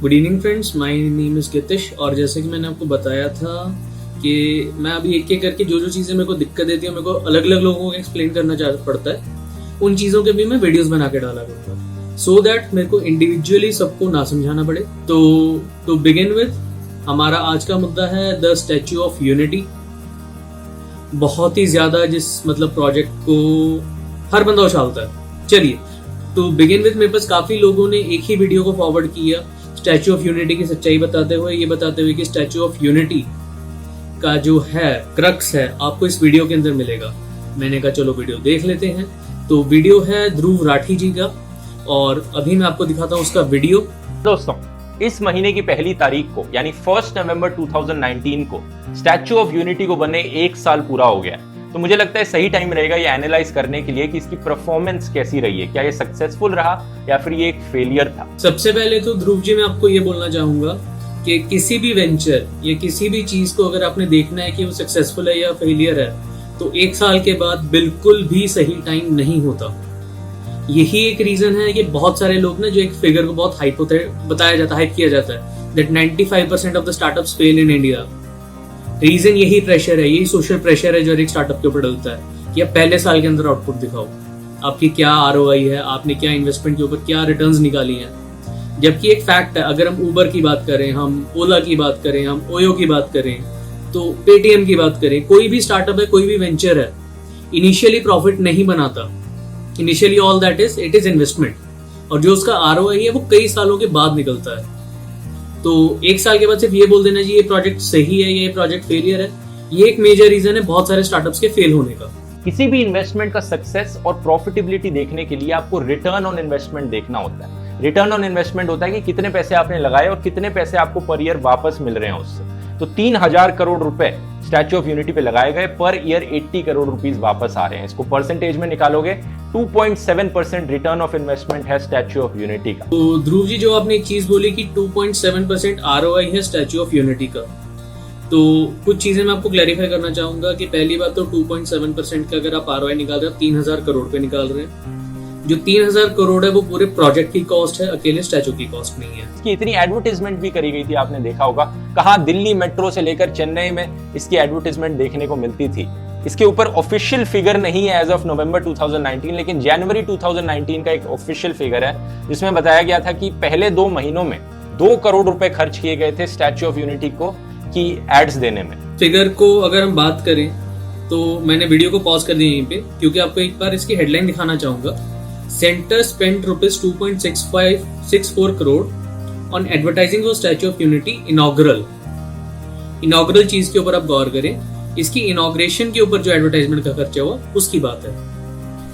Good evening friends, my name is Gitish. और जैसे कि मैंने आपको बताया था कि मैं अभी एक एक करके जो चीज़ें मेरे को दिक्कत देती है मेरे को अलग अलग लोगों को एक्सप्लेन करना पड़ता है, उन चीज़ों के भी मैं वीडियोस बना के डाला करूँगा सो दैट मेरे को इंडिविजुअली सबको ना समझाना पड़े। तो टू बिगिन विद, हमारा आज का मुद्दा है द स्टैच्यू ऑफ यूनिटी। बहुत ही ज्यादा जिस प्रोजेक्ट को हर बंदा उछालता है। चलिए टू बिगिन विद, मेरे पास काफी लोगों ने एक ही वीडियो को फॉरवर्ड किया स्टैच्यू ऑफ यूनिटी की सच्चाई बताते हुए, ये बताते हुए कि स्टैच्यू ऑफ यूनिटी का जो है क्रक्स है आपको इस वीडियो के अंदर मिलेगा। मैंने कहा चलो वीडियो देख लेते हैं। तो वीडियो है ध्रुव राठी जी का और अभी मैं आपको दिखाता हूँ उसका वीडियो। दोस्तों, इस महीने की पहली तारीख को यानी 1 नवंबर 2019 को स्टैच्यू ऑफ यूनिटी को बने 1 साल पूरा हो गया है। तो मुझे लगता है सही टाइम रहेगा ये एनालाइज करने के लिए कि इसकी परफॉर्मेंस कैसी रही है, क्या ये सक्सेसफुल रहा या फिर ये एक फेलियर था। सबसे पहले तो ध्रुव जी मैं आपको ये बोलना चाहूंगा कि किसी भी वेंचर या किसी भी चीज को अगर आपने देखना है कि वो सक्सेसफुल है या फेलियर है तो 1 साल के बाद बिल्कुल भी सही टाइम नहीं होता। यही एक रीजन है कि बहुत सारे लोग ना जो एक फिगर को बहुत हाइप होता है, बताया जाता है, हाइप किया जाता है that 95% of the startups fail in India. Reason यही प्रेशर है, यही सोशल प्रेशर है जो एक स्टार्टअप के ऊपर डलता है कि आप पहले साल के अंदर आउटपुट दिखाओ, आपकी क्या ROI है, आपने क्या इन्वेस्टमेंट के ऊपर क्या रिटर्न्स निकाली हैं। जबकि एक फैक्ट है, अगर हम उबर की बात करें, हम ओला की बात करें, हम ओयो की बात करें, तो पेटीएम की बात करें, कोई भी स्टार्टअप है, कोई भी वेंचर है, इनिशियली प्रॉफिट नहीं बनाता। Initially all that it is investment, और जो उसका ROI है वो कई सालों के बाद निकलता है। तो 1 साल के बाद सिर्फ ये बोल देना जी ये प्रोजेक्ट सही है, ये प्रोजेक्ट फेलियर है, ये एक मेजर रीजन है बहुत सारे स्टार्टअप्स के फेल होने का। किसी भी इन्वेस्टमेंट का सक्सेस और प्रॉफिटेबिलिटी देखने के लिए आपको रिटर्न ऑन इन्वेस्टमेंट देखना होता है। रिटर्न ऑन इन्वेस्टमेंट होता है कि कितने पैसे आपने लगाए और कितने पैसे आपको पर ईयर वापस मिल रहे हैं उससे। तो 3000 करोड़ रुपए स्टैच्यू ऑफ यूनिटी पे लगाए गए, पर ईयर 80 करोड़ रुपीस वापस आ रहे हैं। इसको परसेंटेज में निकालोगे 2.7% रिटर्न ऑफ इन्वेस्टमेंट है स्टैच्यू ऑफ यूनिटी का। तो ध्रुव जी, जो आपने एक चीज बोली कि 2.7% ROI है स्टैच्यू ऑफ यूनिटी का, तो कुछ चीजें मैं आपको क्लैरिफाई करना चाहूंगा कि पहली बात तो 2.7% का अगर आप ROI निकाल रहे हो, 3000 करोड़ पे निकाल रहे हैं। जो 3000 करोड़ है वो पूरे प्रोजेक्ट की कॉस्ट है, अकेले स्टैच्यू की कॉस्ट नहीं है। इसकी इतनी एडवर्टाइजमेंट भी करी गई थी, आपने देखा होगा, कहाँ दिल्ली मेट्रो से लेकर चेन्नई में इसकी एडवर्टाइजमेंट देखने को मिलती थी। इसके ऊपर ऑफिशियल फिगर नहीं है एज ऑफ नवंबर 2019, लेकिन जनवरी 2019 का एक ऑफिशियल फिगर है जिसमें बताया गया था कि पहले 2 महीनों में 2 करोड़ रुपए खर्च किए गए थे स्टैच्यू ऑफ यूनिटी को की एड्स देने में। फिगर को अगर हम बात करें तो मैंने वीडियो को पॉज कर दिया यहीं पे, क्योंकि आपको एक बार इसकी हेडलाइन दिखाना चाहूंगा। Centre spent ₹2.64 crore on advertising for statue of unity inaugural चीज के ऊपर आप गौर करें। इसकी इनॉग्रेशन के ऊपर जो एडवर्टाइजमेंट का खर्चा हुआ उसकी बात है।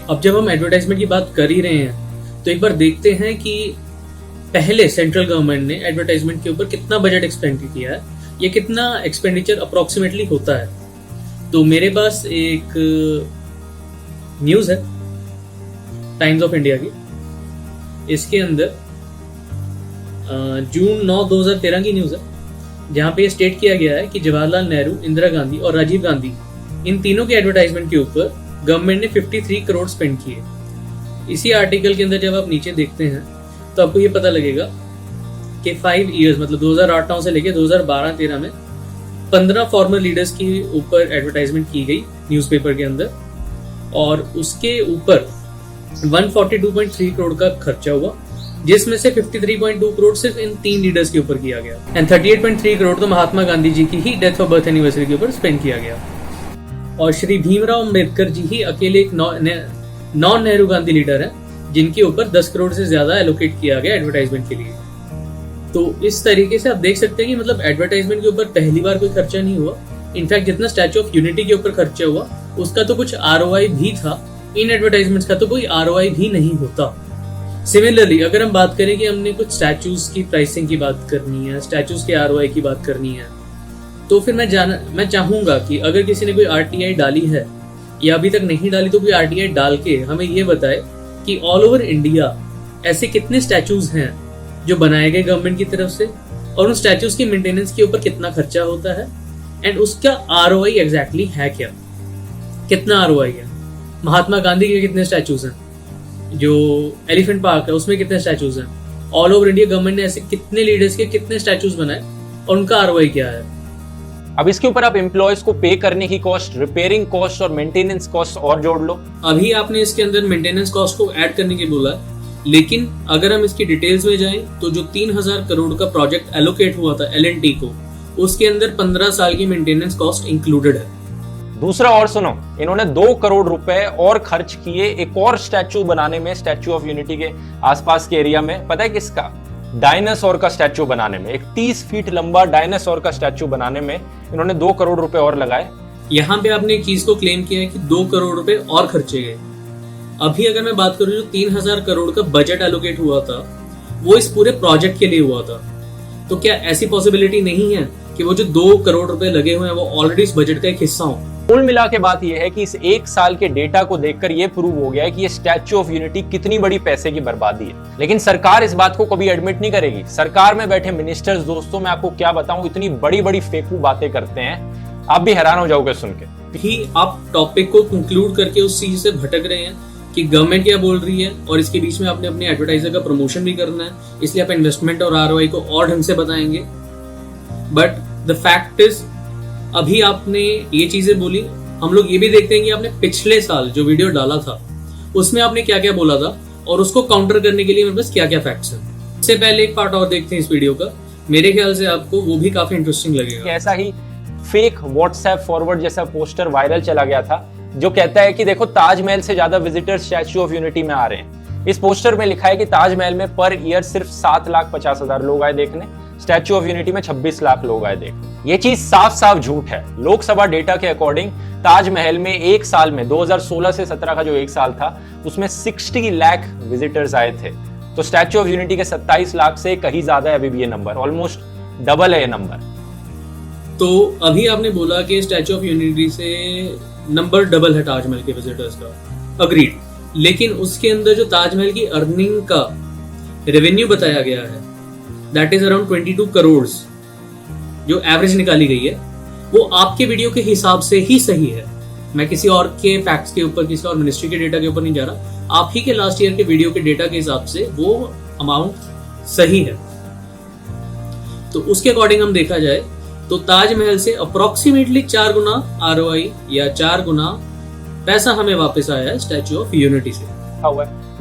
अब जब हम एडवर्टाइजमेंट की बात कर ही रहे हैं तो एक बार देखते हैं कि पहले सेंट्रल गवर्नमेंट ने एडवर्टाइजमेंट के ऊपर कितना बजट एक्सपेंड किया है या कितना एक्सपेंडिचर अप्रोक्सीमेटली होता है। तो मेरे पास एक न्यूज है टाइम्स ऑफ इंडिया की, इसके अंदर जून 9, 2013 की न्यूज है, जहां पे स्टेट किया गया है कि जवाहरलाल नेहरू, इंदिरा गांधी और राजीव गांधी, इन तीनों के एडवर्टाइजमेंट के ऊपर गवर्नमेंट ने 53 करोड़ स्पेंड किए। इसी आर्टिकल के अंदर जब आप नीचे देखते हैं तो आपको ये पता लगेगा कि 5 इयर्स 2008 से लेकर 2012-13 में 15 फॉर्मर लीडर्स की ऊपर एडवर्टाइजमेंट की गई न्यूज़पेपर के अंदर, और उसके ऊपर 142.3 करोड़ का खर्चा हुआ, जिसमें से 53.2 करोड़ सिर्फ इन 3 लीडर्स के ऊपर किया गया एंड 38.3 करोड़ तो महात्मा गांधी जी की ही डेथ ऑफ बर्थ एनिवर्सरी के ऊपर स्पेंड किया गया। और श्री भीमराव अम्बेडकर जी ही अकेले एक नॉन नेहरू गांधी लीडर है जिनके ऊपर 10 करोड़ से ज्यादा एलोकेट किया गया एडवर्टाइजमेंट के लिए। तो इस तरीके से आप देख सकते हैं कि एडवर्टाइजमेंट के ऊपर पहली बार कोई खर्चा नहीं हुआ। इनफैक्ट जितना स्टैच्यू ऑफ यूनिटी के ऊपर खर्चा हुआ उसका तो कुछ ROI भी था, इन एडवर्टाइजमेंट्स का तो कोई ROI भी नहीं होता। सिमिलरली अगर हम बात करें कि हमने कुछ स्टैच्यूज की प्राइसिंग की बात करनी है, स्टैच्यूज के ROI की बात करनी है, तो फिर मैं चाहूंगा कि अगर किसी ने कोई RTI डाली है या अभी तक नहीं डाली तो कोई RTI डाल के हमें ये बताए कि ऑल ओवर इंडिया ऐसे कितने स्टैच्यूज हैं जो बनाए गए गवर्नमेंट की तरफ से, और उन स्टैच्यूज की मेंटेनेंस के ऊपर कितना खर्चा होता है एंड उसका ROI एग्जैक्टली है क्या, कितना ROI है। महात्मा गांधी के कितने स्टैचूज हैं, जो एलिफेंट पार्क है उसमें कितने स्टैचूज हैं, ऑल ओवर इंडिया गवर्नमेंट ने ऐसे कितने लीडर्स के कितने स्टैचूज बनाए और उनका आरओआई क्या है। अब इसके ऊपर आप एम्प्लॉयज को पे करने की कॉस्ट, रिपेयरिंग कॉस्ट और मेंटेनेंस कॉस्ट और जोड़ लो। अभी आपने इसके अंदर मेंटेनेंस कॉस्ट को ऐड करने के बोला है, लेकिन अगर हम इसकी डिटेल्स में जाएं तो जो 3000 करोड़ का प्रोजेक्ट एलोकेट हुआ था L&T को, उसके अंदर 15 साल की मेंटेनेंस कॉस्ट इंक्लूडेड है। दूसरा और सुनो, इन्होंने 2 करोड़ रुपए और खर्च किए एक और स्टैचू बनाने में, स्टैचू ऑफ यूनिटी के आसपास के एरिया में। पता है किसका? डायनासोर का स्टैचू बनाने में। एक 30 फीट लंबा डायनासोर का स्टैचू बनाने में इन्होंने 2 करोड़ रुपए और लगाए। यहाँ पे आपने एक चीज को क्लेम किया है कि 2 करोड़ रुपए और खर्चे गए। अभी अगर मैं बात करूं, जो 3000 करोड़ का बजट एलोकेट हुआ था वो इस पूरे प्रोजेक्ट के लिए हुआ था। तो क्या ऐसी पॉसिबिलिटी नहीं है कि वो जो 2 करोड़ रुपए लगे हुए हैं वो ऑलरेडी इस बजट का एक हिस्सा हो? कुल मिला के बात यह है कि इस 1 साल के डेटा को देखकर यह प्रूव हो गया है कि ये स्टैच्यू ऑफ यूनिटी कितनी बड़ी पैसे की बर्बादी है। लेकिन सरकार इस बात को कभी एडमिट नहीं करेगी। सरकार में बैठे मिनिस्टर्स, दोस्तों मैं आपको क्या बताऊं, इतनी बड़ी बड़ी फेकू बातें करते हैं, आप भी हैरान हो जाओगे सुन के। ही आप टॉपिक को कंक्लूड करके उस चीज से भटक रहे हैं कि गवर्नमेंट क्या बोल रही है, और इसके बीच में आपने अपने एडवर्टाइजर का प्रमोशन भी करना है, इसलिए आप इन्वेस्टमेंट और आरओआई को और ढंग से बताएंगे। बट द फैक्ट इज, अभी आपने ये चीजें बोली, हम लोग ये भी देखते हैं कि आपने पिछले साल जो वीडियो डाला था उसमें आपने क्या क्या बोला था और उसको काउंटर करने के लिए मेरे पास क्या क्या फैक्ट्स हैं। इससे पहले एक पार्ट और देखते हैं इस वीडियो का, मेरे ख्याल से आपको वो भी काफी इंटरेस्टिंग लगेगा। ऐसा ही फेक व्हाट्सएप फॉरवर्ड जैसा पोस्टर वायरल चला गया था जो कहता है कि देखो ताजमहल से ज्यादा विजिटर्स स्टैच्यू ऑफ यूनिटी में आ रहे हैं। इस पोस्टर में लिखा है कि ताजमहल में पर ईयर सिर्फ 7,50,000 लोग आए देखने, स्टैच्यू ऑफ यूनिटी में 26 लाख लोग आए देखने। ये चीज साफ साफ झूठ है। लोकसभा डेटा के अकॉर्डिंग ताजमहल में एक साल में 2016 से 17 का जो एक साल था उसमें 60 लाख विजिटर्स आए थे। तो स्टैच्यू ऑफ यूनिटी के 27 लाख से कहीं ज्यादा है अभी भी ये नंबर, ऑलमोस्ट डबल है ये नंबर। तो अभी आपने बोला कि स्टैच्यू ऑफ यूनिटी से नंबर डबल है ताजमहल के विजिटर्स का, अग्रीड, लेकिन उसके अंदर जो ताजमहल की अर्निंग का रेवेन्यू बताया गया है दैट इज अराउंड 22 करोड़, जो एवरेज निकाली गई है, वो आपके वीडियो के हिसाब से ही सही है। मैं किसी और के फैक्ट्स के ऊपर, किसी और मिनिस्ट्री के डेटा के ऊपर नहीं जा रहा, आप ही के लास्ट ईयर के वीडियो के डेटा के हिसाब से वो अमाउंट सही है। तो उसके अकॉर्डिंग हम देखा जाए तो ताजमहल से अप्रोक्सीमेटली 4 गुना आरओआई या 4 गुना पैसा हमें वापस आया है स्टैच्यू ऑफ यूनिटी से।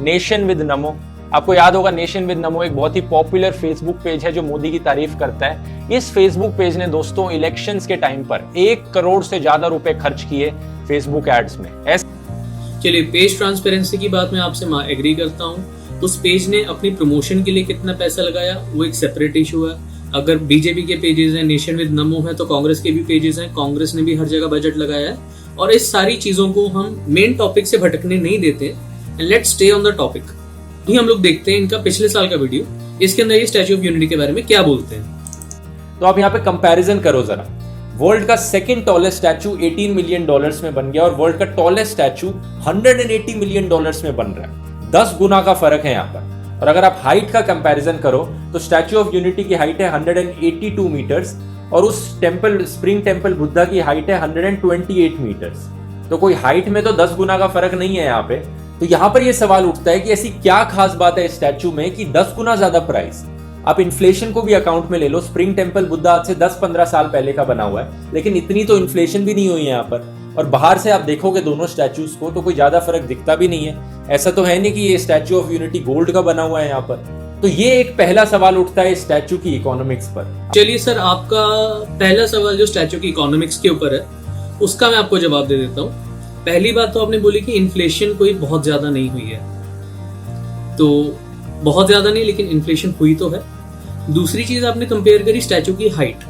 नेशन विद नमो, आपको याद होगा नेशन विद नमो एक बहुत ही पॉपुलर फेसबुक पेज है जो मोदी की तारीफ करता है। इस फेसबुक पेज ने दोस्तों इलेक्शंस के टाइम पर 1 करोड़ से ज्यादा रुपए खर्च किए फेसबुक एड्स में। चलिए, पेज ट्रांसपेरेंसी की बात मैं आपसे एग्री करता हूँ। उस पेज ने अपनी प्रमोशन के लिए कितना पैसा लगाया वो एक सेपरेट इशू है। अगर बीजेपी के पेजेस हैं, नेशन विद नमो है, तो कांग्रेस के भी पेजेस हैं, कांग्रेस ने भी हर जगह बजट लगाया है। और इस सारी चीजों को हम मेन टॉपिक से भटकने नहीं देते and let's stay on the topic. अभी हम लोग देखते हैं इनका पिछले साल का वीडियो, इसके अंदर ये स्टैच्यू ऑफ यूनिटी के बारे में क्या बोलते हैं। तो आप यहाँ पे कंपैरिजन करो जरा। वर्ल्ड का सेकंड टॉलेस्ट स्टैचू $18 मिलियन में बन गया और वर्ल्ड का टॉलेस्ट स्टैचू $180 मिलियन में बन रहा है। 10 गुना का फर्क है यहाँ पर। और अगर आप हाइट का कंपैरिजन करो तो स्टैचू ऑफ यूनिटी की हाइट है 182 मीटर्स और उस टेम्पल, स्प्रिंग टेम्पल बुद्धा की हाइट है 128 मीटर्स। तो कोई हाइट में तो 10 गुना का फर्क नहीं है यहाँ पे। तो यहाँ पर यह सवाल उठता है कि ऐसी क्या खास बात है इस स्टैचू में कि 10 गुना ज्यादा प्राइस। आप इन्फ्लेशन को भी अकाउंट में ले लो, स्प्रिंग टेम्पल बुद्धा आज से 10-15 साल पहले का बना हुआ है, लेकिन इतनी तो इन्फ्लेशन भी नहीं हुई है यहाँ पर। और बाहर से आप देखोगे दोनों स्टैचूज को तो कोई ज्यादा फर्क दिखता भी नहीं है। ऐसा तो है नहीं कि ये स्टैचू ऑफ यूनिटी गोल्ड का बना हुआ है यहाँ पर। तो ये एक पहला सवाल उठता है स्टैचू की इकोनॉमिक्स पर। चलिए सर, आपका पहला सवाल जो स्टैचू की इकोनॉमिक्स के ऊपर है उसका मैं आपको जवाब दे देता हूँ। पहली बात तो आपने बोली कि इन्फ्लेशन कोई बहुत ज्यादा नहीं हुई है, तो बहुत ज्यादा नहीं, लेकिन इन्फ्लेशन हुई तो है। दूसरी चीज आपने कंपेयर करी स्टैचू की हाइट,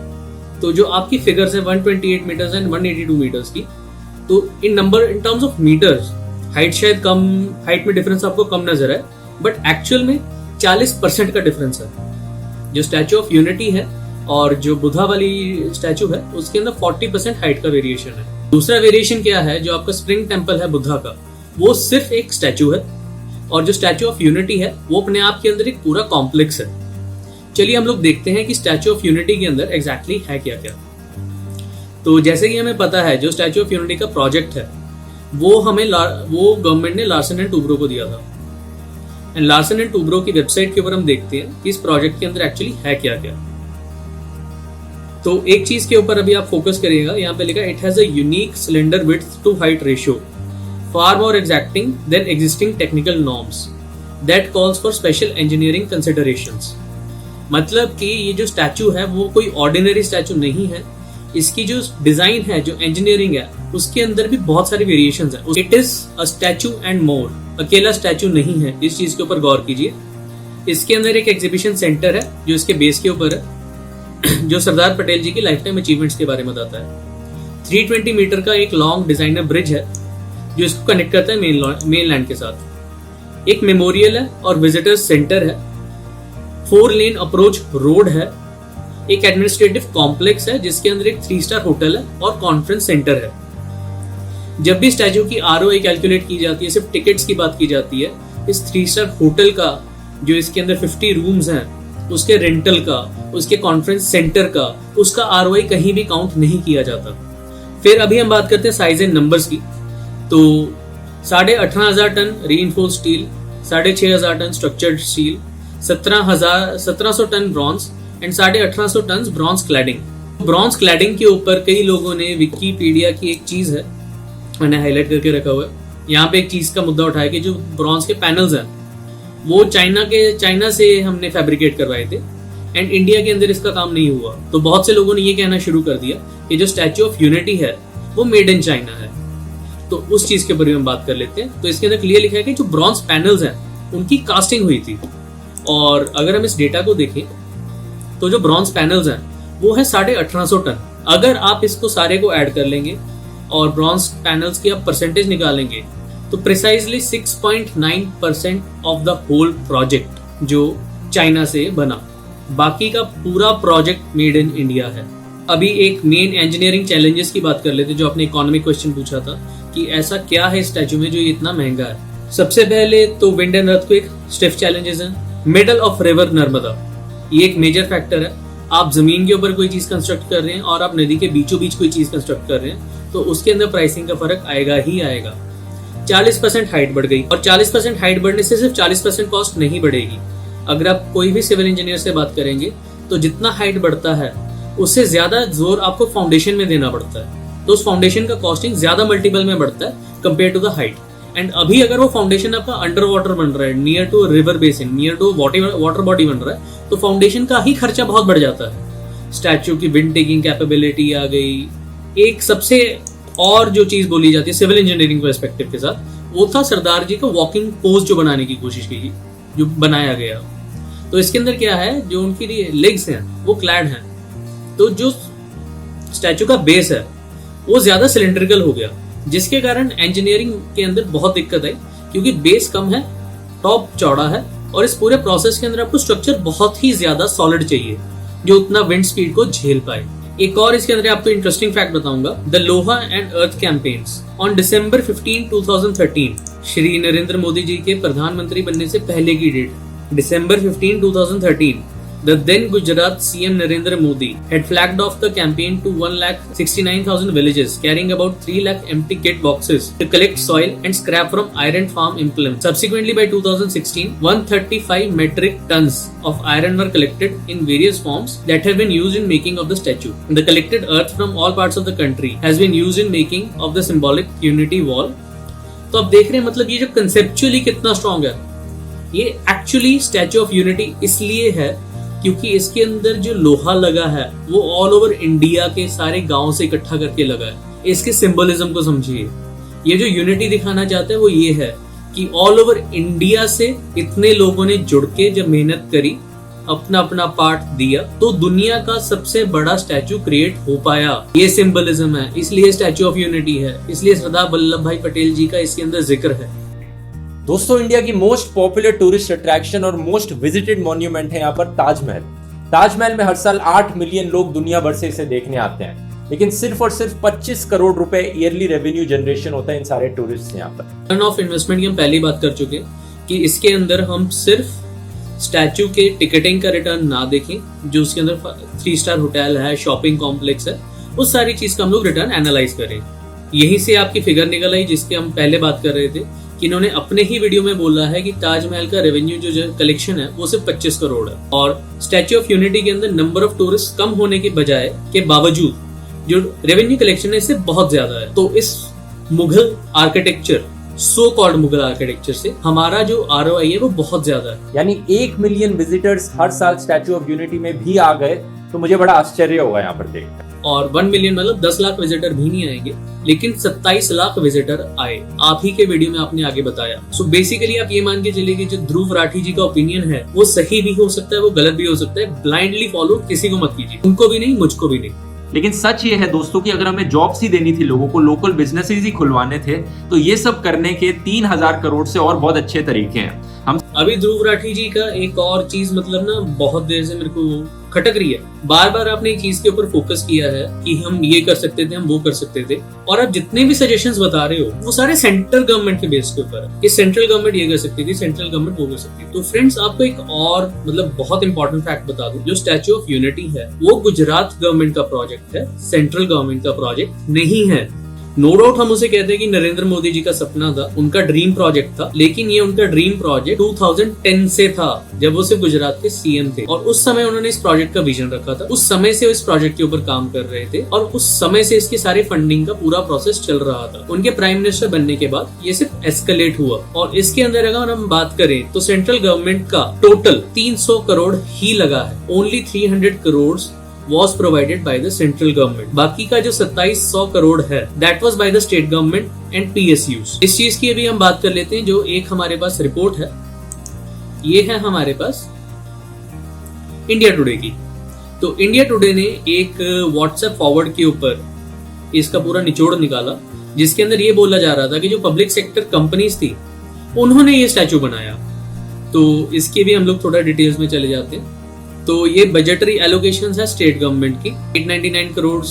तो जो आपकी फिगर्स है 128 मीटर्स एंड 182 मीटर्स की, तो in terms of metres height शायद कम, हाइट में डिफरेंस आपको कम नजर है, बट एक्चुअल में 40% का डिफरेंस है। जो स्टैचू ऑफ यूनिटी है और जो बुद्धा वाली स्टैचू है उसके अंदर 40% हाइट का वेरिएशन है। दूसरा वेरिएशन क्या है, जो आपका स्प्रिंग टेम्पल है बुद्धा का, वो सिर्फ एक स्टैचू है, और जो स्टैचू ऑफ यूनिटी है वो अपने आप के अंदर एक पूरा कॉम्प्लेक्स है। चलिए हम लोग देखते हैं कि स्टैचू ऑफ यूनिटी के अंदर एग्जैक्टली है क्या क्या। तो जैसे कि हमें पता है जो स्टैचू ऑफ यूनिटी का प्रोजेक्ट है वो गवर्नमेंट ने लार्सन एंड टूब्रो को दिया था। एंड लार्सन एंड टूब्रो की वेबसाइट के ऊपर हम देखते हैं कि इस प्रोजेक्ट के अंदर एक्चुअली है क्या क्या। तो एक चीज के ऊपर अभी आप फोकस करिएगा, यहाँ पे लिखा it has a unique cylinder width to height ratio far more exacting than existing technical norms that calls for special engineering considerations. मतलब कि ये जो स्टैचू है वो कोई ऑर्डिनरी स्टैचू नहीं है, इसकी जो डिजाइन है, जो इंजीनियरिंग है, उसके अंदर भी बहुत सारी वेरिएशंस है। It is a statue and more, अकेला स्टैचू नहीं है, इस चीज के ऊपर गौर कीजिए। इसके अंदर एक एग्जीबिशन सेंटर है जो इसके बेस के ऊपर है, जो सरदार पटेल जी की लाइफ टाइम अचीवमेंट्स के बारे में बताता है। 320 मीटर का एक लॉन्ग डिजाइनर ब्रिज है जो इसको कनेक्ट करता है मेनलैंड के साथ। एक मेमोरियल है और विजिटर्स सेंटर है। 4 लेन अप्रोच रोड है। एक एडमिनिस्ट्रेटिव कॉम्प्लेक्स है जिसके अंदर एक 3 स्टार होटल है और कॉन्फ्रेंस सेंटर है। जब भी स्टैचू की ROI कैलकुलेट की जाती है, सिर्फ टिकट्स की बात की जाती है, इस 3 स्टार होटल का जो इसके अंदर 50 रूम्स हैं, उसके रेंटल का, उसके कॉन्फ्रेंस सेंटर का, उसका ROI कहीं भी काउंट नहीं किया जाता। फिर अभी हम बात करते हैं साइज एंड नंबर्स की। तो 18,500 ton reinforced steel, 6,500 ton structured steel, 1700 ton bronze and 1850 ton bronze cladding. Bronze cladding के ऊपर कई लोगों ने विकिपीडिया की एक चीज है, मैंने हाईलाइट करके रखा हुआ है, यहाँ पे एक चीज का मुद्दा उठाया कि जो ब्रॉन्ज के पैनल्स हैं वो चाइना से हमने फैब्रिकेट करवाए थे एंड इंडिया के अंदर इसका काम नहीं हुआ। तो बहुत से लोगों ने ये कहना शुरू कर दिया कि जो स्टैच्यू ऑफ यूनिटी है वो मेड इन चाइना है। तो उस चीज के ऊपर भी हम बात कर लेते हैं। तो इसके अंदर क्लियर लिखा है कि जो ब्रॉन्ज पैनल्स हैं उनकी कास्टिंग हुई थी, और अगर हम इस डेटा को देखें तो जो ब्रॉन्ज पैनल्स हैं वो है 1850 टन। अगर आप इसको सारे को ऐड कर लेंगे और ब्रॉन्ज पैनल्स की आप परसेंटेज निकालेंगे तो precisely 6.9% of the whole project जो चाइना से बना, बाकी का पूरा प्रोजेक्ट मेड इन इंडिया है। अभी एक मेन इंजीनियरिंग चैलेंजेस की बात कर लेते, जो आपने इकोनॉमिक क्वेश्चन पूछा था कि ऐसा क्या है स्टैचू में जो ये इतना महंगा है। सबसे पहले तो wind and earthquake stiff challenges हैं। मिडल ऑफ रिवर नर्मदा, ये एक मेजर फैक्टर है। आप जमीन के ऊपर कोई चीज कंस्ट्रक्ट कर रहे हैं और आप नदी के बीचों बीच कोई चीज कंस्ट्रक्ट कर रहे हैं तो उसके अंदर प्राइसिंग का फर्क आएगा ही आएगा। 40% हाइट बढ़ गई, और 40% हाइट बढ़ने से सिर्फ 40% कॉस्ट नहीं बढ़ेगी। अगर आप कोई भी सिविल इंजीनियर से बात करेंगे तो जितना हाइट बढ़ता है उससे ज्यादा जोर आपको फाउंडेशन में देना पड़ता है, तो उस फाउंडेशन का कॉस्टिंग ज्यादा मल्टीपल में बढ़ता है compare to the height. And अभी अगर वो फाउंडेशन आपका अंडर वाटर बन रहा है, near to river basin, near to water body बन रहा है, तो फाउंडेशन का ही खर्चा बहुत बढ़ जाता है। स्टैच्यू की विंड टेकिंग कैपेबिलिटी आ गई। एक सबसे और जो चीज बोली जाती है सिविल इंजीनियरिंग पर्सपेक्टिव के साथ, वो था सरदार जी का वॉकिंग पोज जो बनाने की कोशिश की, जो बनाया गया। तो इसके अंदर क्या है, जो उनकी लेग्स हैं वो क्लैड हैं, तो जो स्टैचू का बेस है वो ज्यादा सिलेंड्रिकल हो गया, जिसके कारण इंजीनियरिंग के अंदर बहुत दिक्कत आई, क्योंकि बेस कम है, टॉप चौड़ा है, और इस पूरे प्रोसेस के अंदर आपको स्ट्रक्चर बहुत ही ज्यादा सॉलिड चाहिए जो उतना विंड स्पीड को झेल पाए। एक और इसके अंदर आपको इंटरेस्टिंग फैक्ट बताऊंगा। The Loha and earth campaigns on December 15, 2013, Shri Narendra Modi ji के प्रधानमंत्री बनने से पहले की date, December 15, 2013, the then Gujarat CM Narendra Modi had flagged off the campaign to 1,69,000 villages, carrying about 3 lakh empty kit boxes to collect soil and scrap from iron farm implements. Subsequently, by 2016, 135 metric tons of iron were collected in various forms that have been used in making of the statue. The collected earth from all parts of the country has been used in making of the symbolic unity wall. तो आप देख रहे हैं, मतलब ये जो conceptually कितना strong है। ये एक्चुअली स्टैचू ऑफ यूनिटी इसलिए है क्योंकि इसके अंदर जो लोहा लगा है वो ऑल ओवर इंडिया के सारे गांव से इकट्ठा करके लगा है। इसके सिंबलिज्म को समझिए। ये जो यूनिटी दिखाना चाहते हैं वो ये है कि ऑल ओवर इंडिया से इतने लोगों ने जुड़ के जब मेहनत करी, अपना अपना पार्ट दिया, तो दुनिया का सबसे बड़ा स्टैचू क्रिएट हो पाया। ये सिंबलिज्म है, इसलिए स्टैचू ऑफ यूनिटी है, इसलिए सरदार वल्लभ भाई पटेल जी का इसके अंदर जिक्र है। दोस्तों, इंडिया की मोस्ट पॉपुलर टूरिस्ट अट्रैक्शन और मोस्ट विजिटेड मॉन्यूमेंट है यहाँ पर ताजमहल। ताजमहल में हर साल 8 मिलियन लोग दुनिया भर से इसे देखने आते हैं, लेकिन सिर्फ और सिर्फ 25 करोड़ रुपए ईयरली रेवेन्यू जनरेशन होता है इन सारे टूरिस्ट यहाँ पर। रिटर्न ऑफ इन्वेस्टमेंट की हम पहली बात कर चुके कि इसके अंदर हम सिर्फ स्टैचू के टिकटिंग का रिटर्न ना देखें, जो उसके अंदर 3 स्टार होटल है, शॉपिंग कॉम्प्लेक्स है, उस सारी चीज का हम लोग रिटर्न एनालाइज करें। यहीं से आपकी फिगर निकल आई जिसके हम पहले बात कर रहे थे कि इन्होंने अपने ही वीडियो में बोला है कि ताजमहल का रेवेन्यू जो कलेक्शन है वो सिर्फ 25 करोड़ है, और स्टैच्यू ऑफ यूनिटी के अंदर नंबर ऑफ टूरिस्ट कम होने के बजाय के बावजूद जो रेवेन्यू कलेक्शन है इससे बहुत ज्यादा है। तो इस Mughal architecture, so called Mughal architecture से हमारा जो ROI है वो बहुत ज्यादा है। यानी 1 मिलियन विजिटर्स हर साल स्टैच्यू ऑफ यूनिटी में भी आ गए तो मुझे बड़ा आश्चर्य होगा यहाँ पर देखकर। और 1 मिलियन मतलब 10 लाख विजिटर भी नहीं आएंगे, लेकिन 27 लाख विजिटर आए। आप ही के वीडियो में आपने आगे बताया। सो बेसिकली आप ये मान के चलिए कि जो ध्रुव राठी जी का ओपिनियन है वो सही भी हो सकता है, वो गलत भी हो सकता है। ब्लाइंडली फॉलो किसी को मत कीजिए, उनको भी नहीं, मुझको भी नहीं। लेकिन सच ये है दोस्तों कि अगर हमें जॉब्स ही देनी थी, लोगों को लोकल बिजनेसेस ही खुलवाने थे, तो ये सब करने के 3000 करोड़ से और बहुत अच्छे तरीके हैं। हम अभी ध्रुव राठी जी का एक और चीज मतलब ना बहुत देर से मेरे को खटक रही है। बार बार आपने एक चीज के ऊपर फोकस किया है कि हम ये कर सकते थे, हम वो कर सकते थे, और आप जितने भी सजेशंस बता रहे हो वो सारे सेंट्रल गवर्नमेंट के बेस के ऊपर है कि सेंट्रल गवर्नमेंट ये कर सकती थी, सेंट्रल गवर्नमेंट वो कर सकती थी। तो फ्रेंड्स, आपको एक और मतलब बहुत इंपॉर्टेंट फैक्ट बता दूं, जो स्टैच्यू ऑफ यूनिटी है वो गुजरात गवर्नमेंट का प्रोजेक्ट है, सेंट्रल गवर्नमेंट का प्रोजेक्ट नहीं है। नो डाउट हम उसे कहते हैं कि नरेंद्र मोदी जी का सपना था, उनका ड्रीम प्रोजेक्ट था, लेकिन ये उनका ड्रीम प्रोजेक्ट 2010 से था, जब वो सिर्फ गुजरात के CM थे, और उस समय उन्होंने इस प्रोजेक्ट का विजन रखा था। उस समय से वो इस प्रोजेक्ट के ऊपर काम कर रहे थे, और उस समय से इसके सारे फंडिंग का पूरा प्रोसेस चल रहा था। उनके प्राइम मिनिस्टर बनने के बाद ये सिर्फ एस्केलेट हुआ, और इसके अंदर अगर हम बात करें तो सेंट्रल गवर्नमेंट का टोटल 300 करोड़ ही लगा है। Only 300 crore was provided by the central government। बाकी का जो 2700 करोड़ है that was by the state government and PSUs। इस चीज की अभी हम बात कर लेते हैं। जो एक हमारे पास रिपोर्ट है, ये है हमारे पास इंडिया टुडे की। तो इंडिया टुडे ने एक व्हाट्सएप फॉरवर्ड के ऊपर इसका पूरा निचोड़ निकाला, जिसके अंदर ये बोला जा रहा था कि जो पब्लिक सेक्टर कंपनीज थी उन्होंने ये स्टैचू बनाया। तो इसके भी हम लोग थोड़ा डिटेल्स में चले जाते हैं। तो ये बजटरी एलोकेशंस है स्टेट गवर्नमेंट की, 899 करोड़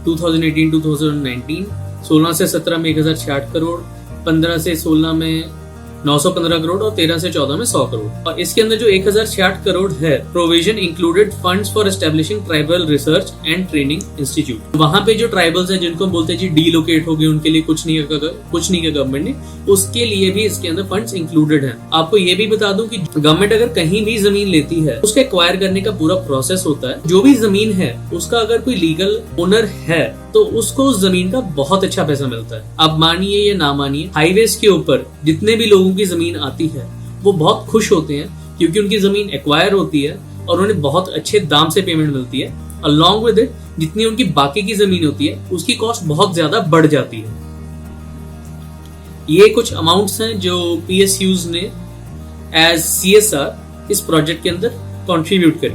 2018-2019, 16 से 17 में 1066 करोड़, 15 से 16 में 915 करोड़, और 13 से 14 में 100 करोड़। और इसके अंदर जो 1066 करोड़ है, provision included funds for establishing tribal research and training institute. वहां पे जो ट्राइबल्स हैं जिनको बोलते हैं जी डीलोकेट हो गए, उनके लिए कुछ नहीं किया गवर्नमेंट ने, उसके लिए भी इसके अंदर फंड्स इंक्लूडेड हैं। आपको ये भी बता दूं कि गवर्नमेंट अगर कहीं भी जमीन लेती है उसके एक्वायर करने का पूरा प्रोसेस होता है। जो भी जमीन है उसका अगर कोई लीगल ओनर है तो उसको उस जमीन का बहुत अच्छा पैसा मिलता है। अब मानिए या ना मानिए, हाईवेज के ऊपर जितने भी लोगों की जमीन आती है वो बहुत खुश होते हैं, क्योंकि उनकी जमीन एक्वायर होती है और उन्हें बहुत अच्छे दाम से पेमेंट मिलती है। अलॉन्ग विद इट, जितनी उनकी बाकी की जमीन होती है उसकी कॉस्ट बहुत ज्यादा बढ़ जाती है। ये कुछ अमाउंट्स हैं जो PSUs ने एज CSR इस प्रोजेक्ट के अंदर कंट्रीब्यूट करी।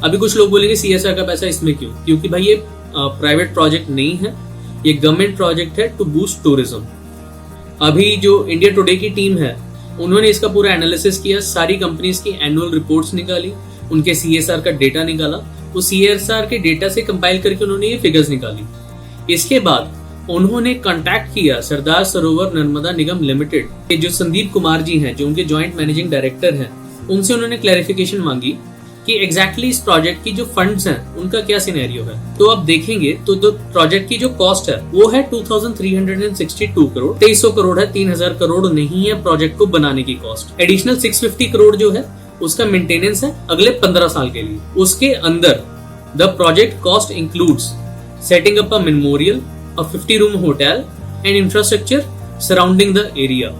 अभी कुछ लोग बोलेंगे CSR का पैसा इसमें क्यों? क्योंकि भाई ये प्राइवेट प्रोजेक्ट नहीं है, ये गवर्नमेंट प्रोजेक्ट है टू बूस्ट टूरिज्म। अभी जो इंडिया टुडे की टीम है उन्होंने इसका पूरा एनालिसिस किया, सारी कंपनीज की एनुअल रिपोर्ट्स निकाली, उनके CSR का डेटा निकाला, वो CSR के डेटा से कंपाइल करके उन्होंने ये फिगर्स निकाली। इसके बाद उन्होंने कांटेक्ट किया सरदार सरोवर नर्मदा निगम लिमिटेड के जो संदीप कुमार जी हैं, जो उनके जॉइंट मैनेजिंग डायरेक्टर हैं, उनसे उन्होंने क्लैरिफिकेशन मांगी कि एग्जैक्टली इस प्रोजेक्ट की जो फंड्स हैं उनका क्या सिनेरियो है। तो आप देखेंगे तो जो प्रोजेक्ट की जो कॉस्ट है वो है 2362 करोड़। 2300 करोड़ है, 3000 करोड़ नहीं है प्रोजेक्ट को बनाने की कॉस्ट। एडिशनल 650 करोड़ जो है उसका मेंटेनेंस है अगले 15 साल के लिए। उसके अंदर the project cost includes setting up a memorial, a 50 room hotel and infrastructure surrounding the area.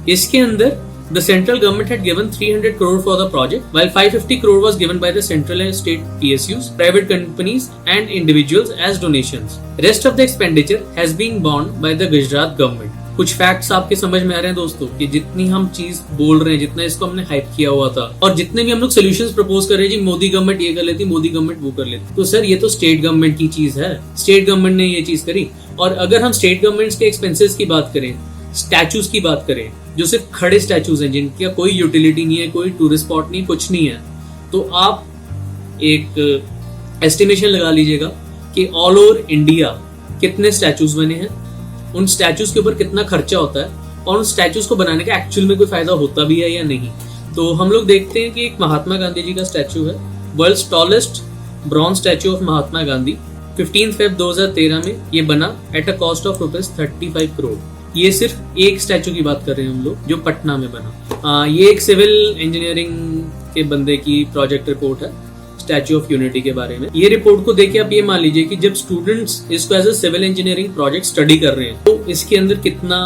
इसके अंदर the central government had given 300 crore for the project, while 550 crore was given by the central and state PSUs, private companies and individuals as donations. Rest of the expenditure has been borne by the Gujarat government. कुछ facts आपके समझ में आ रहे हैं दोस्तों कि जितनी हम चीज बोल रहे हैं, जितना इसको हमने हाइप किया हुआ था, और जितने भी हम लोग सोल्यूशंस प्रपोज कर रहे हैं, जी मोदी गवर्नमेंट ये कर लेती, मोदी गवर्नमेंट वो कर लेती, तो सर ये तो स्टेट गवर्नमेंट की चीज है, स्टेट गवर्नमेंट ने ये चीज करी। और अगर हम स्टेट गवर्नमेंट्स के एक्सपेंसेस की बात करें, स्टैचूज की बात करें, जो सिर्फ खड़े स्टैचूज हैं जिनका कोई यूटिलिटी नहीं है, कोई टूरिस्ट स्पॉट नहीं, कुछ नहीं है, तो आप एक एस्टिमेशन लगा लीजिएगा कि ऑल ओवर इंडिया कितने स्टैचूज बने हैं, उन स्टैचूज के ऊपर कितना खर्चा होता है, और उन स्टैचूज को बनाने का एक्चुअल में कोई फायदा होता भी है या नहीं। तो हम लोग देखते हैं कि एक महात्मा गांधी जी का स्टैचू है, world's tallest bronze statue of Mahatma Gandhi, 15 Feb 2013 में ये बना at a cost of ₹35 crore. ये सिर्फ एक स्टैचू की बात कर रहे हैं हम लोग, जो पटना में बना। ये एक सिविल इंजीनियरिंग के बंदे की प्रोजेक्ट रिपोर्ट है स्टैचू ऑफ यूनिटी के बारे में। ये रिपोर्ट को देख के आप ये मान लीजिए कि जब स्टूडेंट्स इसको as a civil engineering project study कर रहे हैं, तो इसके अंदर कितना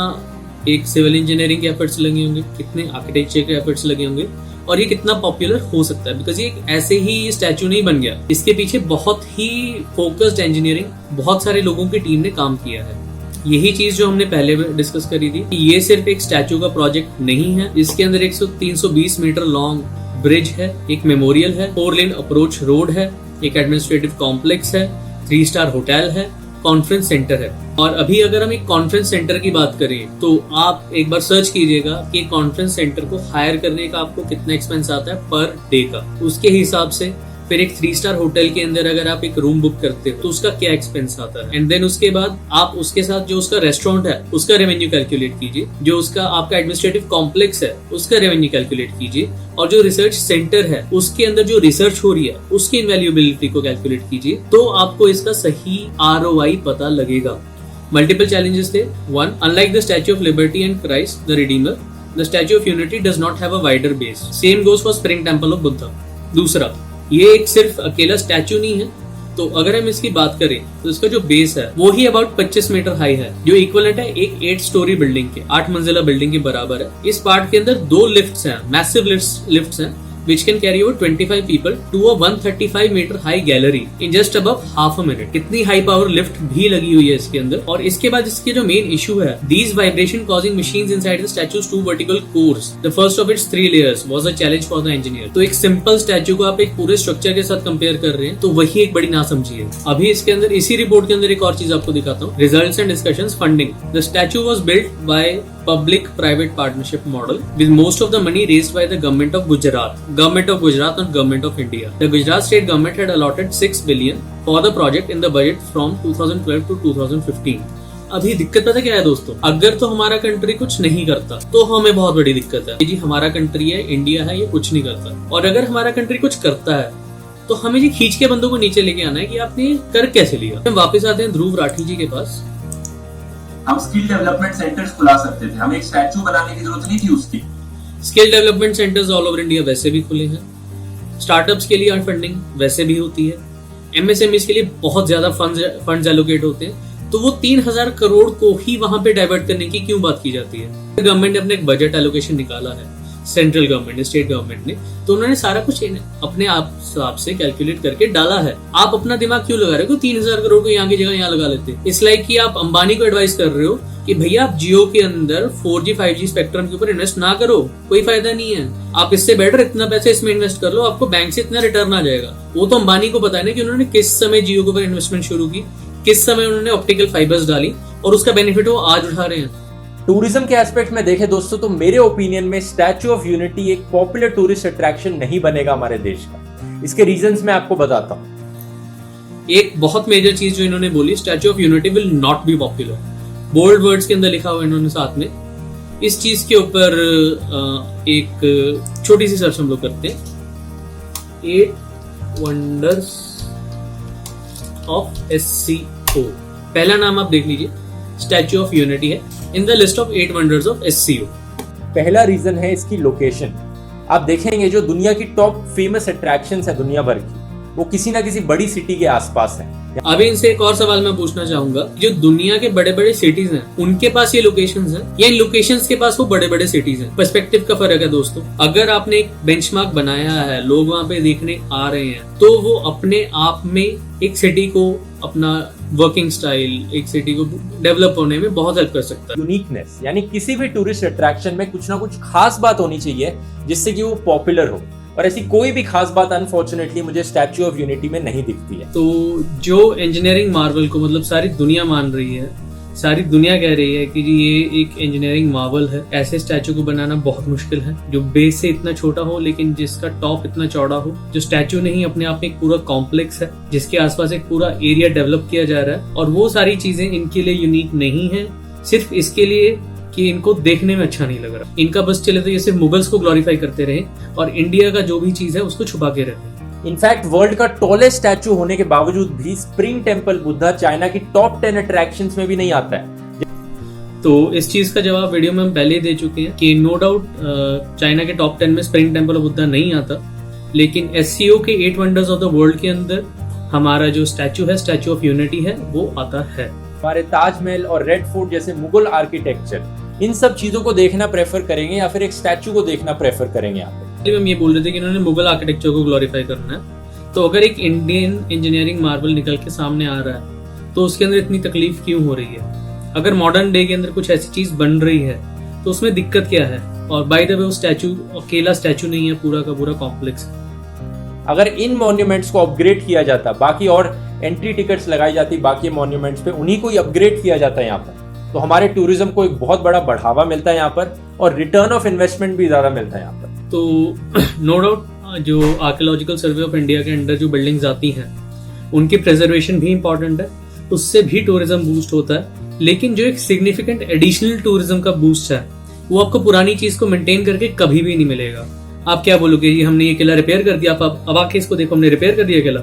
एक सिविल इंजीनियरिंग के एफर्ट्स लगे होंगे, कितने आर्किटेक्चर के एफर्ट्स लगे होंगे, और ये कितना पॉपुलर हो सकता है। बिकॉज ये ऐसे ही स्टैचू नहीं बन गया, इसके पीछे बहुत ही फोकस्ड इंजीनियरिंग, बहुत सारे लोगों की टीम ने काम किया है। यही चीज जो हमने पहले डिस्कस करी थी, ये सिर्फ एक स्टैचू का प्रोजेक्ट नहीं है। इसके अंदर 320 मीटर लॉन्ग ब्रिज है, एक मेमोरियल है, 4 लेन अप्रोच रोड है, एक एडमिनिस्ट्रेटिव कॉम्प्लेक्स है, 3 स्टार होटल है, कॉन्फ्रेंस सेंटर है। और अभी अगर हम एक कॉन्फ्रेंस सेंटर की बात करें तो आप एक बार सर्च कीजिएगा कि कॉन्फ्रेंस सेंटर को हायर करने का आपको कितना एक्सपेंस आता है पर डे का, उसके हिसाब से फिर एक 3 स्टार होटल के अंदर अगर आप एक रूम बुक करते हो तो उसका क्या एक्सपेंस आता है। एंड देन उसके बाद आप उसके साथ जो उसका रेस्टोरेंट है उसका रेवेन्यू कैलकुलेट कीजिए, जो उसका आपका एडमिनिस्ट्रेटिव कॉम्प्लेक्स है उसका रेवेन्यू कैलकुलेट कीजिए, और जो रिसर्च सेंटर है उसके अंदर जो रिसर्च हो रही है उसकी इनवैल्यूएबिलिटी को कैलकुलेट कीजिए, तो आपको इसका सही ROI पता लगेगा। मल्टीपल चैलेंजेस थे। 1, unlike the statue of liberty and Christ the Redeemer, the statue of unity does not have a wider base. Same goes for spring temple of Buddha. दूसरा, ये एक सिर्फ अकेला स्टैचू नहीं है, तो अगर हम इसकी बात करें तो इसका जो बेस है वो ही अबाउट 25 मीटर हाई है, जो इक्वलेंट है एक 8 स्टोरी बिल्डिंग के, 8 मंजिला बिल्डिंग के बराबर है। इस पार्ट के अंदर 2 लिफ्ट्स हैं, मैसिव लिफ्ट्स हैं, which can carry over 25 people to a 135 meter high gallery in just above half a minute। कितनी हाई पावर लिफ्ट भी लगी हुई है इसके अंदर। और इसके बाद इसके जो मेन इशू है, these vibration causing machines inside the statue's 2 vertical cores, the first of its 3 layers was a challenge for the engineer। तो एक सिंपल स्टैचू को आप एक पूरे स्ट्रक्चर के साथ कंपेयर कर रहे हैं, तो वही एक बड़ी नासमझी है। अभी इसके अंदर इसी रिपोर्ट के अंदर एक और चीज आपको दिखाता हूँ, results and discussions funding. The statue was built by public-private partnership model with most of the money raised by the government of Gujarat and government of India. The Gujarat state government had allotted 6 billion for the project in the budget from 2012 to 2015. अभी दिक्कत पता क्या है दोस्तों, अगर तो हमारा country कुछ नहीं करता तो हमें बहुत बड़ी दिक्कत है जी, हमारा कंट्री है, इंडिया है, ये कुछ नहीं करता। और अगर हमारा कंट्री कुछ करता है तो हमें जी खींच के बंदों को नीचे लेके आना है कि आपने कर कैसे लिया। हम वापस आते हैं ध्रुव राठी जी के पास। हम स्किल डेवलपमेंट सेंटर्स खुला सकते थे, हमें एक स्टैचू बनाने की जरूरत नहीं थी उसकी। Skill development centres all over India वैसे भी खुले हैं, स्टार्टअप्स के लिए फंडिंग वैसे भी होती है, MSMEs के लिए बहुत ज्यादा फंड्स एलोकेट होते हैं, तो वो 3000 करोड़ को ही वहां पे डाइवर्ट करने की क्यों बात की जाती है। गवर्नमेंट ने अपने एक बजट एलोकेशन निकाला है, सेंट्रल गवर्नमेंट ने, स्टेट गवर्नमेंट ने, तो उन्होंने सारा कुछ अपने आप हिसाब से कैलकुलेट करके डाला है। आप अपना दिमाग क्यों लगा रहे हो? 3000 करोड़ को यहाँ की जगह यहाँ लगा लेते। इस लाइक कि आप अंबानी को एडवाइस कर रहे हो कि भैया आप जियो के अंदर 4G 5G स्पेक्ट्रम के ऊपर इन्वेस्ट ना करो, कोई फायदा नहीं है, आप इससे बेटर इतना पैसे इसमें इन्वेस्ट कर लो, आपको बैंक से इतना रिटर्न आ जाएगा। वो तो अंबानी को पता है ना कि उन्होंने किस समय जियो के ऊपर इन्वेस्टमेंट शुरू की, किस समय उन्होंने ऑप्टिकल फाइबर्स डाली, और उसका बेनिफिट वो आज उठा रहे हैं। टूरिज्म के एस्पेक्ट में देखें दोस्तों, तो मेरे ओपिनियन में स्टैचू ऑफ यूनिटी एक पॉपुलर टूरिस्ट अट्रैक्शन नहीं बनेगा हमारे देश का। इसके रीजंस मैं आपको बताता हूँ। एक बहुत मेजर चीज जो इन्होंने बोली, Statue of Unity will not be popular, bold words के अंदर लिखा हुआ इन्होंने साथ में। इस चीज के ऊपर एक छोटी सी सर्च हम लोग करते हैं, 8 वंडर्स ऑफ SCO। पहला नाम आप देख लीजिए, स्टैचू ऑफ यूनिटी है in the list of 8 wonders of SCO। पहला रीजन है इसकी लोकेशन। आप देखेंगे जो दुनिया की टॉप फेमस अट्रैक्शंस है दुनिया भर की, वो किसी ना किसी बड़ी सिटी के आसपास है। अभी इनसे एक और सवाल मैं पूछना चाहूंगा, जो दुनिया के बड़े बड़े सिटीज हैं उनके पास ये लोकेशंस हैं या इन लोकेशंस के पास वो बड़े बड़े सिटीज हैं? पर्सपेक्टिव का फर्क है दोस्तों। अगर आपने एक बेंचमार्क बनाया है, लोग वहां पे देखने आ रहे हैं, तो वो अपने आप में एक सिटी को, अपना वर्किंग स्टाइल, एक सिटी को डेवलप होने में बहुत हेल्प कर सकता है। यूनिकनेस यानी किसी भी टूरिस्ट अट्रैक्शन में कुछ ना कुछ खास बात होनी चाहिए जिससे कि वो पॉपुलर हो, और ऐसी कोई भी खास बात अनफॉर्चुनेटली मुझे स्टैच्यू ऑफ यूनिटी में नहीं दिखती है। तो जो इंजीनियरिंग मार्वल को मतलब सारी दुनिया मान रही है, सारी दुनिया कह रही है कि जी ये एक इंजीनियरिंग मार्वल है, ऐसे स्टैचू को बनाना बहुत मुश्किल है जो बेस से इतना छोटा हो लेकिन जिसका टॉप इतना चौड़ा हो, जो स्टैचू नहीं अपने आप में एक पूरा कॉम्प्लेक्स है जिसके आसपास एक पूरा एरिया डेवलप किया जा रहा है, और वो सारी चीजें इनके लिए यूनिक नहीं है सिर्फ इसके लिए कि इनको देखने में अच्छा नहीं लग रहा। इनका बस चले तो ये सिर्फ मुगल्स को ग्लोरीफाई करते रहे और इंडिया का जो भी चीज है उसको छुपा के रहे। इनफैक्ट वर्ल्ड का टॉलेस्ट स्टैचू होने के बावजूद भी स्प्रिंग टेंपल बुद्धा चाइना की टॉप 10 अट्रैक्शंस में भी नहीं आता है। तो इस चीज का जवाब वीडियो में हम पहले ही दे चुके हैं कि नो डाउट चाइना के टॉप 10 में स्प्रिंग टेम्पल ऑफ बुद्धा नहीं आता, लेकिन SCO के 8 वंडर्स ऑफ द वर्ल्ड के अंदर हमारा जो स्टैचू है, स्टैचू ऑफ यूनिटी है, वो आता है। हमारे ताजमहल और रेड फोर्ट जैसे मुगल आर्किटेक्चर, इन सब चीजों को देखना प्रेफर करेंगे या फिर एक स्टैचू को देखना प्रेफर करेंगे आप? हम ये बोल रहे थे कि इन्होंने मुगल आर्किटेक्चर को ग्लोरीफाई करना है, तो अगर एक इंडियन इंजीनियरिंग मार्बल निकल के सामने आ रहा है तो उसके अंदर इतनी तकलीफ क्यों हो रही है? अगर मॉडर्न डे के अंदर कुछ ऐसी चीज बन रही है तो उसमें दिक्कत क्या है? और बाय द वे वो स्टैचू अकेला स्टैचू नहीं है, पूरा का पूरा कॉम्प्लेक्स है। अगर इन मॉन्यूमेंट्स को अपग्रेड किया जाता, बाकी और एंट्री टिकट्स लगाई जाती बाकी मॉन्यूमेंट्स पे, उन्हीं को ही अपग्रेड किया जाता है यहाँ पर, तो हमारे टूरिज्म को एक बहुत बड़ा बढ़ावा मिलता है यहाँ पर और रिटर्न ऑफ इन्वेस्टमेंट भी ज्यादा मिलता है यहाँ पर। तो नो डाउट जो आर्कियोलॉजिकल सर्वे ऑफ इंडिया के अंडर जो बिल्डिंग्स आती हैं उनकी प्रिजर्वेशन भी इंपॉर्टेंट है, उससे भी टूरिज्म बूस्ट होता है। लेकिन जो एक सिग्निफिकेंट एडिशनल टूरिज्म का बूस्ट है वो आपको पुरानी चीज को मेंटेन करके कभी भी नहीं मिलेगा। आप क्या बोलोगे, ये हमने ये किला रिपेयर कर दिया, आप अब आके इसको देखो हमने रिपेयर कर दिया किला।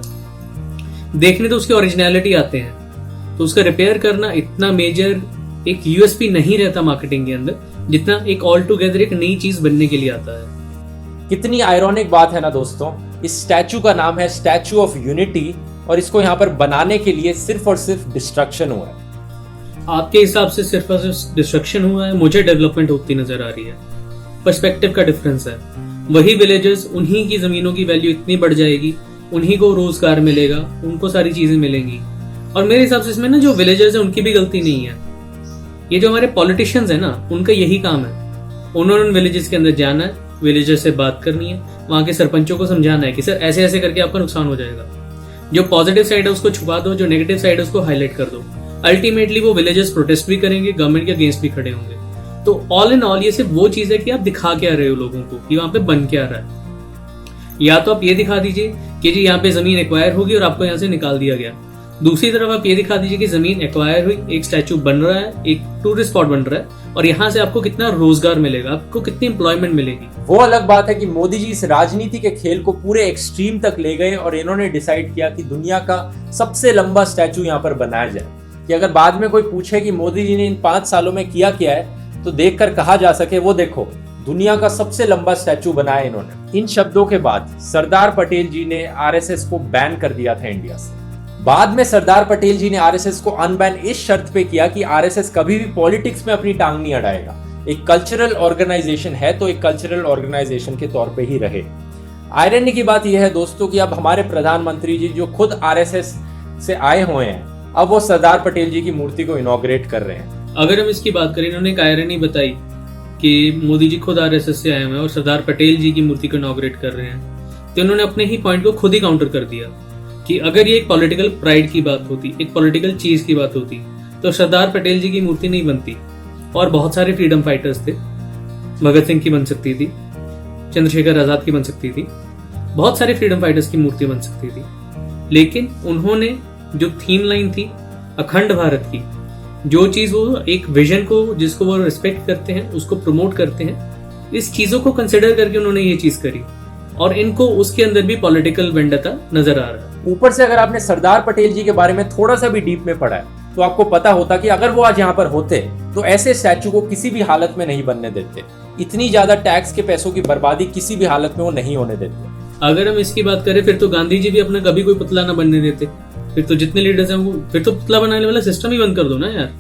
देखने तो उसकी ओरिजिनलिटी आते हैं, तो उसका रिपेयर करना इतना मेजर एक यूएसपी नहीं रहता मार्केटिंग के अंदर, जितना एक ऑल टुगेदर एक नई चीज बनने के लिए आता है। कितनी आयरॉनिक बात है ना दोस्तों, इस स्टैचू का नाम है स्टैचू ऑफ यूनिटी और इसको यहाँ पर बनाने के लिए सिर्फ और सिर्फ डिस्ट्रक्शन हुआ है। आपके हिसाब से सिर्फ और सिर्फ डिस्ट्रक्शन हुआ है, मुझे डेवलपमेंट होती नजर आ रही है। पर्सपेक्टिव का डिफरेंस है। वही विलेजर्स, उन्हीं की जमीनों की वैल्यू इतनी बढ़ जाएगी, उन्हीं को रोजगार मिलेगा, उनको सारी चीजें मिलेंगी। और मेरे हिसाब से इसमें ना जो विलेजर्स है उनकी भी गलती नहीं है। ये जो हमारे पॉलिटिशियंस है ना, उनका यही काम है। उन्होंने उन विलेजेस के अंदर जाना है, विलेजर से बात करनी है, वहां के सरपंचों को समझाना है कि सर ऐसे ऐसे करके आपका नुकसान हो जाएगा। जो पॉजिटिव साइड है उसको छुपा दो, जो नेगेटिव साइड है उसको हाईलाइट कर दो। अल्टीमेटली वो विलेजर्स प्रोटेस्ट भी करेंगे, गवर्नमेंट के अगेंस्ट भी खड़े होंगे। तो ऑल इन ऑल ये सिर्फ वो चीज है कि आप दिखा क्या रहे हो लोगों को कि वहां पे बन क्या रहा है। या तो आप ये दिखा दीजिए कि जी यहाँ पे जमीन एक्वायर होगी और आपको यहाँ से निकाल दिया गया। दूसरी तरफ आप ये दिखा दीजिए कि जमीन एक्वायर हुई, एक स्टैचू बन रहा है, एक टूरिस्ट स्पॉट बन रहा है और यहाँ से आपको कितना रोजगार मिलेगा, आपको कितनी एम्प्लॉयमेंट मिलेगी। वो अलग बात है कि मोदी जी इस राजनीति के खेल को पूरे एक्सट्रीम तक ले गए और इन्होंने डिसाइड किया कि दुनिया का सबसे लंबा स्टैचू यहाँ पर बनाया जाए, कि अगर बाद में कोई पूछे कि मोदी जी ने इन 5 सालों में किया क्या है, तो देखकर कहा जा सके वो देखो दुनिया का सबसे लंबा स्टैचू बनाया इन्होंने। इन शब्दों के बाद सरदार पटेल जी ने आरएसएस को बैन कर दिया था इंडिया से। बाद में सरदार पटेल जी ने आरएसएस को अनबैन इस शर्त पे किया कि आरएसएस कभी भी पॉलिटिक्स में अपनी टांग नहीं अड़ाएगा। एक कल्चरल ऑर्गेनाइजेशन है तो एक कल्चरल ऑर्गेनाइजेशन के तौर पे ही रहे। आयरनी की बात यह है दोस्तों कि अब हमारे प्रधानमंत्री जी जो खुद आरएसएस से आए हुए हैं, अब वो सरदार पटेल जी की मूर्ति को इनॉग्रेट कर रहे हैं। अगर हम इसकी बात करें, इन्होंने एक आयरनी बताई कि मोदी जी खुद आरएसएस से आए हुए हैं और सरदार पटेल जी की मूर्ति को इनॉग्रेट कर रहे हैं, तो इन्होंने अपने ही पॉइंट को खुद ही काउंटर कर दिया कि अगर ये एक पॉलिटिकल प्राइड की बात होती, एक पॉलिटिकल चीज की बात होती, तो सरदार पटेल जी की मूर्ति नहीं बनती और बहुत सारे फ्रीडम फाइटर्स थे। भगत सिंह की बन सकती थी, चंद्रशेखर आजाद की बन सकती थी, बहुत सारे फ्रीडम फाइटर्स की मूर्ति बन सकती थी। लेकिन उन्होंने जो थीम लाइन थी अखंड भारत की, जो चीज वो एक विजन को जिसको वो रिस्पेक्ट करते हैं, उसको प्रमोट करते हैं, इस चीजों को कंसिडर करके उन्होंने ये चीज करी और इनको उसके अंदर भी पॉलिटिकल वेंडता नजर आ रहा है। ऊपर से अगर आपने सरदार पटेल जी के बारे में थोड़ा सा भी डीप में पढ़ा है तो आपको पता होता कि अगर वो आज यहाँ पर होते तो ऐसे स्टैचू को किसी भी हालत में नहीं बनने देते। इतनी ज्यादा टैक्स के पैसों की बर्बादी किसी भी हालत में वो नहीं होने देते। अगर हम इसकी बात करें फिर तो गांधी जी भी अपना कभी कोई पुतला ना बनने देते। फिर तो जितने लीडर्स हैं वो फिर तो पुतला बनाने वाला सिस्टम ही बंद कर दो ना यार।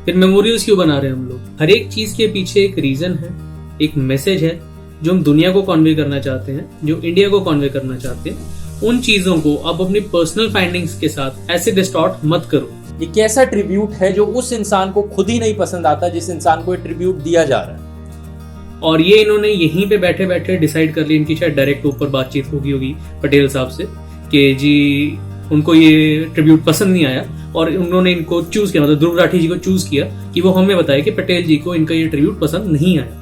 फिर मेमोरियल्स क्यों बना रहे हैं हम लोग? हर एक चीज के पीछे एक रीजन है, एक मैसेज है जो हम दुनिया को कॉन्वे करना चाहते हैं, जो इंडिया को कॉन्वे करना चाहते हैं। उन चीजों को आप अपनी पर्सनल फाइंडिंग्स के साथ ऐसे डिस्टॉर्ट मत करो। ये कैसा ट्रिब्यूट है जो उस इंसान को खुद ही नहीं पसंद आता जिस इंसान को ये ट्रिब्यूट दिया जा रहा है। और ये इन्होंने यहीं पे बैठे बैठे डिसाइड कर लिया, इनकी शायद डायरेक्ट ऊपर बातचीत होगी पटेल साहब से कि जी उनको ये ट्रिब्यूट पसंद नहीं आया और उन्होंने इनको चूज किया, मतलब ध्रुव राठी जी को चूज किया कि वो हमें बताए कि पटेल जी को इनका ये ट्रिब्यूट पसंद नहीं आया।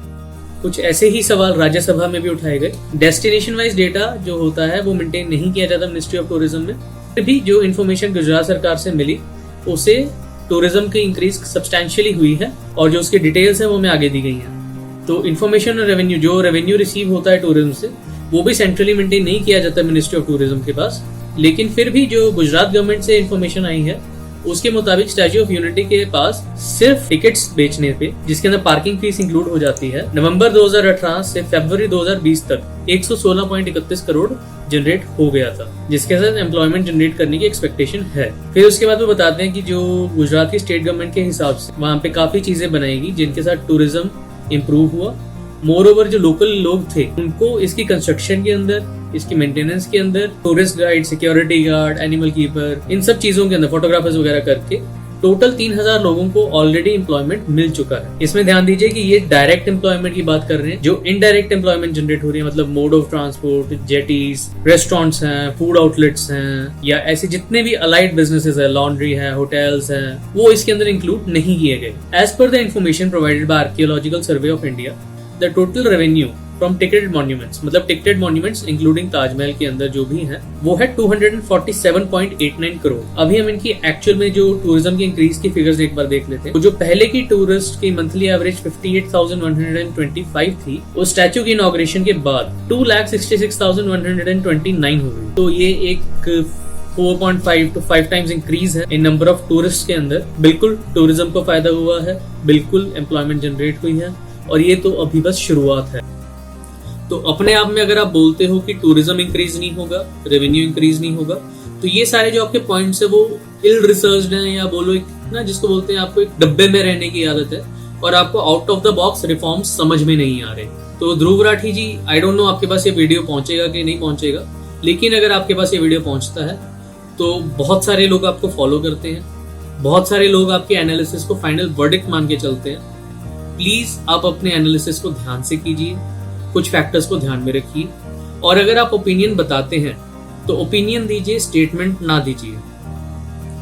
कुछ ऐसे ही सवाल राज्यसभा में भी उठाए गए। डेस्टिनेशन वाइज डेटा जो होता है वो मेंटेन नहीं किया जाता मिनिस्ट्री ऑफ टूरिज्म में। फिर भी जो इन्फॉर्मेशन गुजरात सरकार से मिली उसे टूरिज्म की इंक्रीज सब्सटैंशियली हुई है और जो उसकी डिटेल्स है वो हमें आगे दी गई हैं। तो इन्फॉर्मेशन और रेवेन्यू, जो रेवेन्यू रिसीव होता है टूरिज्म से, वो भी सेंट्रली मेंटेन नहीं किया जाता मिनिस्ट्री ऑफ टूरिज्म के पास। लेकिन फिर भी जो गुजरात गवर्नमेंट से इन्फॉर्मेशन आई है उसके मुताबिक स्टैच्यू ऑफ यूनिटी के पास सिर्फ टिकट्स बेचने पे, जिसके अंदर पार्किंग फीस इंक्लूड हो जाती है, नवंबर 2018 से फरवरी 2020 तक 116.31 करोड़ जनरेट हो गया था, जिसके साथ एम्प्लॉयमेंट जनरेट करने की एक्सपेक्टेशन है। फिर उसके बाद वो बताते हैं कि जो गुजरात की स्टेट गवर्नमेंट के हिसाब से वहां पे काफी चीजें बनाएगी जिनके साथ टूरिज्म इंप्रूव हुआ। मोर ओवर जो लोकल लोग थे उनको इसकी कंस्ट्रक्शन के अंदर, इसकी मेंटेनेंस के अंदर, tourist guide, security guard, animal keeper, इन सब चीजों के अंदर फोटोग्राफर्स वगैरह करके टोटल 3000 लोगों को ऑलरेडी एम्प्लॉयमेंट मिल चुका है। इसमें ध्यान दीजिए कि ये डायरेक्ट एम्प्लॉयमेंट की बात कर रहे हैं। जो इनडायरेक्ट एम्प्लॉयमेंट जनरेट हो रही है, मतलब मोड ऑफ ट्रांसपोर्ट, जेटीज, रेस्टोरेंट्स हैं, फूड आउटलेट्स हैं, या ऐसे जितने भी अलाइड बिजनेसेस है, लॉन्ड्री है, होटल्स हैं, वो इसके अंदर इंक्लूड नहीं किए गए। As per the information provided by Archaeological Survey of India, the total revenue from ticketed monuments, मतलब टिकटेड मॉन्यूमेंट्स इंक्लूडिंग ताजमहल के अंदर जो भी है, वो है 247.89 करोड़। अभी हम इनकी एक्चुअल में जो टूरिज्म की इंक्रीज की फिगर्स एक बार देख लेते हैं। जो पहले की टूरिस्ट की मंथली एवरेज 58,125 थी, वो स्टैच्यू की इनॉग्रेशन के बाद 2,66,129 हो गई। तो ये एक 4.5 to 5 टाइम्स इंक्रीज है इन नंबर ऑफ टूरिस्ट के अंदर। बिल्कुल टूरिज्म को फायदा हुआ है, बिल्कुल एम्प्लॉयमेंट जनरेट हुई है, और ये तो अभी बस शुरुआत है। तो अपने आप में अगर आप बोलते हो कि टूरिज्म इंक्रीज नहीं होगा, रेवेन्यू इंक्रीज नहीं होगा, तो ये सारे जो आपके पॉइंट्स है वो इल रिसर्च्ड हैं, या बोलो एक ना जिसको बोलते हैं आपको एक डब्बे में रहने की आदत है और आपको out of the box reforms समझ में नहीं आ रहे। तो ध्रुव राठी जी, आई डोंट नो आपके पास ये वीडियो पहुंचेगा कि नहीं पहुंचेगा, लेकिन अगर आपके पास ये वीडियो पहुंचता है तो बहुत सारे लोग आपको फॉलो करते हैं, बहुत सारे लोग आपके एनालिसिस को फाइनल वर्डिक्ट मान के चलते हैं। प्लीज आप अपने एनालिसिस को ध्यान से कीजिए, कुछ फैक्टर्स को ध्यान में रखिए, और अगर आप ओपिनियन बताते हैं तो ओपिनियन दीजिए, स्टेटमेंट ना दीजिए।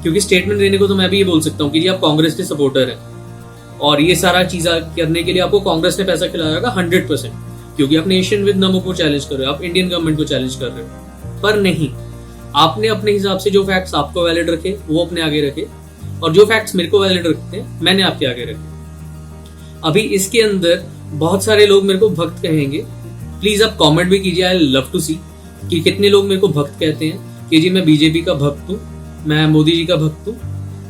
क्योंकि स्टेटमेंट देने को तो मैं भी ये बोल सकता हूँ कि जी आप कांग्रेस के सपोर्टर हैं और ये सारा चीज करने के लिए आपको कांग्रेस ने पैसा खिलाया होगा 100%, क्योंकि आप नेशन विद नमो को चैलेंज कर रहे हो, आप इंडियन गवर्नमेंट को चैलेंज कर रहे हो। पर नहीं, आपने अपने हिसाब से जो फैक्ट्स आपको वैलिड रखे वो अपने आगे रखे, और जो फैक्ट्स मेरे को वैलिड रखते हैं मैंने आपके आगे रखे। अभी इसके अंदर बहुत सारे लोग मेरे को भक्त कहेंगे, प्लीज आप कमेंट भी कीजिए, आई लव टू सी कि कितने लोग मेरे को भक्त कहते हैं कि जी मैं बीजेपी का भक्त हूँ, मैं मोदी जी का भक्त हूँ।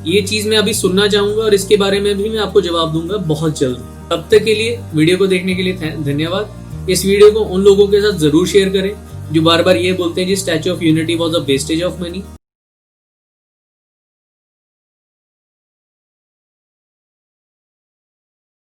ये चीज मैं अभी सुनना चाहूंगा और इसके बारे में भी मैं आपको जवाब दूंगा बहुत जल्द। तब तक के लिए वीडियो को देखने के लिए धन्यवाद। इस वीडियो को उन लोगों के साथ जरूर शेयर करें जो बार बार ये बोलते हैं जी Statue of Unity was a wastage of money.